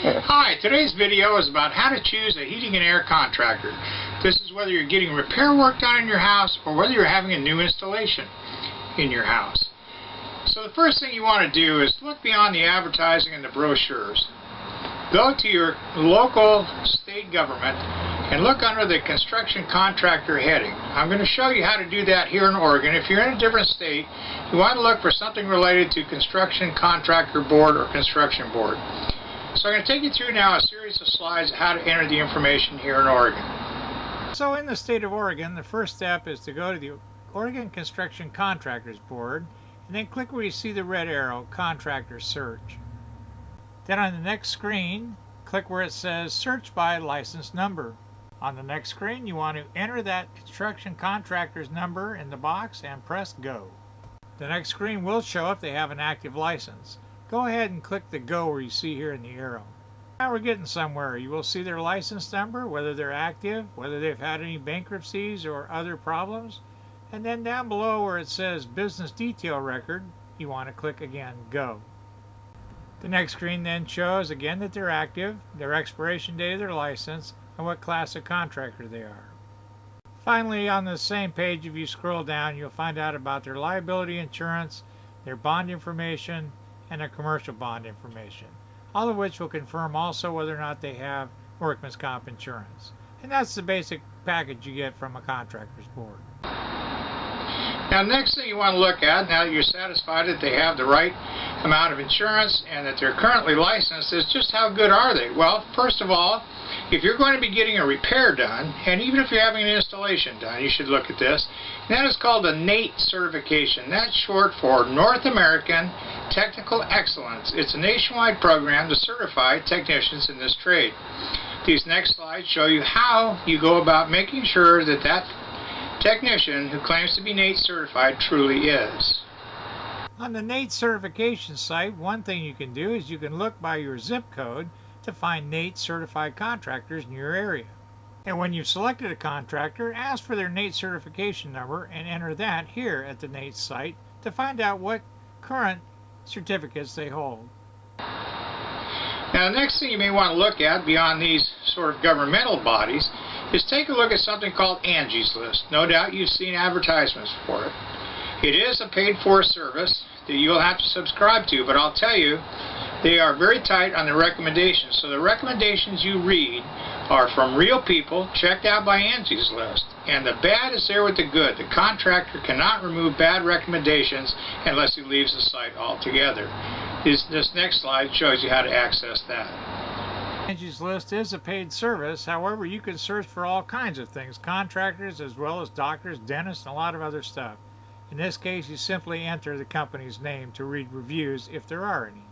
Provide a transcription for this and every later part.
Hi, today's video is about how to choose a heating and air contractor. This is whether you're getting repair work done in your house or whether you're having a new installation in your house. So the first thing you want to do is look beyond the advertising and the brochures. Go to your local state government and look under the construction contractor heading. I'm going to show you how to do that here in Oregon. If you're in a different state, you want to look for something related to construction contractor board or construction board. So I'm going to take you through now a series of slides of how to enter the information here in Oregon. So in the state of Oregon, the first step is to go to the Oregon Construction Contractors Board and then click where you see the red arrow, Contractor Search. Then on the next screen, click where it says Search by License Number. On the next screen, you want to enter that construction contractor's number in the box and press Go. The next screen will show if they have an active license. Go ahead and click the Go where you see here in the arrow. Now we're getting somewhere. You will see their license number, whether they're active, whether they've had any bankruptcies or other problems. And then down below where it says Business Detail Record, you want to click again Go. The next screen then shows again that they're active, their expiration date of their license, and what class of contractor they are. Finally, on the same page, if you scroll down, you'll find out about their liability insurance, their bond information, and their commercial bond information, all of which will confirm also whether or not they have workman's comp insurance. And that's the basic package you get from a contractor's board. Now, the next thing you want to look at, now that you're satisfied that they have the right amount of insurance and that they're currently licensed, is just how good are they? Well, first of all, if you're going to be getting a repair done, and even if you're having an installation done, you should look at this. And that is called a NATE certification. That's short for North American Technical Excellence. It's a nationwide program to certify technicians in this trade. These next slides show you how you go about making sure that that technician who claims to be NATE certified truly is. On the NATE certification site, one thing you can do is you can look by your zip code to find NATE certified contractors in your area. And when you've selected a contractor, ask for their NATE certification number and enter that here at the NATE site to find out what current certificates they hold. Now, the next thing you may want to look at beyond these sort of governmental bodies is take a look at something called Angie's List. No doubt you've seen advertisements for it. It is a paid-for service that you'll have to subscribe to, but I'll tell you, they are very tight on the recommendations. So the recommendations you read are from real people checked out by Angie's List. And the bad is there with the good. The contractor cannot remove bad recommendations unless he leaves the site altogether. This next slide shows you how to access that. Angie's List is a paid service. However, you can search for all kinds of things, contractors as well as doctors, dentists, and a lot of other stuff. In this case, you simply enter the company's name to read reviews if there are any.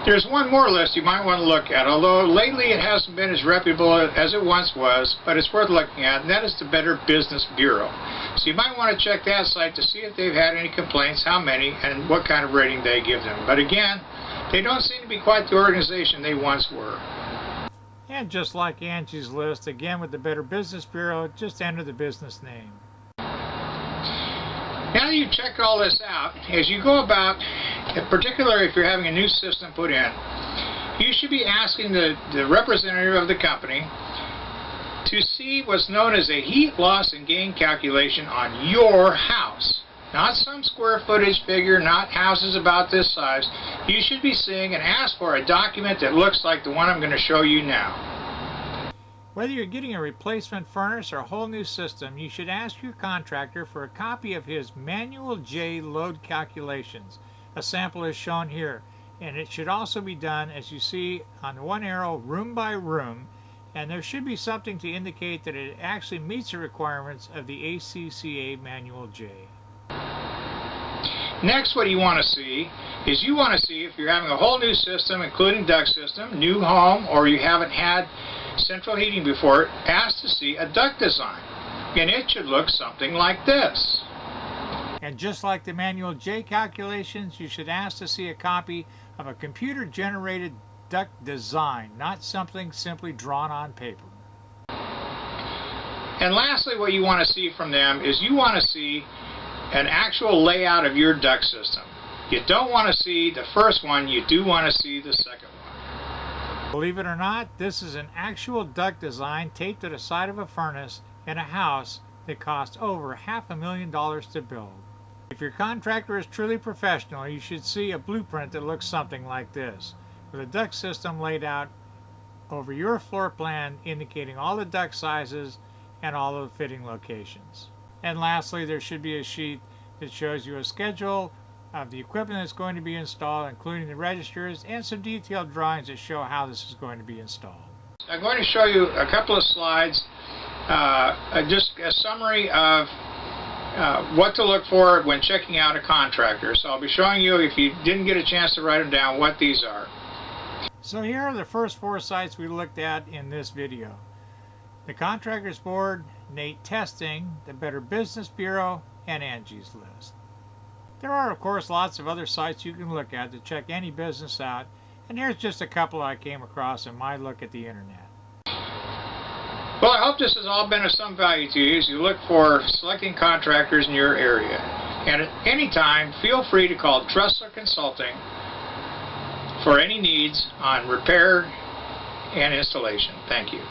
There's one more list you might want to look at, although lately it hasn't been as reputable as it once was, but it's worth looking at, and that is the Better Business Bureau. So you might want to check that site to see if they've had any complaints, how many, and what kind of rating they give them. But again, they don't seem to be quite the organization they once were. And just like Angie's List, again with the Better Business Bureau, just enter the business name. Now that you've checked all this out, as you go about, particularly if you're having a new system put in, you should be asking the representative of the company to see what's known as a heat loss and gain calculation on your house. Not some square footage figure, not houses about this size. You should be seeing and ask for a document that looks like the one I'm going to show you now. Whether you're getting a replacement furnace or a whole new system, you should ask your contractor for a copy of his Manual J load calculations. A sample is shown here, and it should also be done, as you see on the one arrow, room by room, and there should be something to indicate that it actually meets the requirements of the ACCA Manual J. Next, what you want to see is you want to see if you're having a whole new system, including duct system, new home, or you haven't had central heating before, ask to see a duct design. And it should look something like this. And just like the Manual J calculations, you should ask to see a copy of a computer-generated duct design, not something simply drawn on paper. And lastly, what you want to see from them is you want to see an actual layout of your duct system. You don't want to see the first one, you do want to see the second one. Believe it or not, this is an actual duct design taped to the side of a furnace in a house that cost over $500,000 to build. If your contractor is truly professional, you should see a blueprint that looks something like this, with a duct system laid out over your floor plan indicating all the duct sizes and all of the fitting locations. And lastly, there should be a sheet that shows you a schedule of the equipment that's going to be installed, including the registers, and some detailed drawings that show how this is going to be installed. I'm going to show you a couple of slides, just a summary of what to look for when checking out a contractor. So I'll be showing you, if you didn't get a chance to write them down, what these are. So here are the first 4 sites we looked at in this video: the Contractors Board, NATE Testing, the Better Business Bureau, and Angie's List. There are, of course, lots of other sites you can look at to check any business out, and here's just a couple I came across in my look at the internet. Well, I hope this has all been of some value to you as you look for selecting contractors in your area. And at any time, feel free to call Tressler Consulting for any needs on repair and installation. Thank you.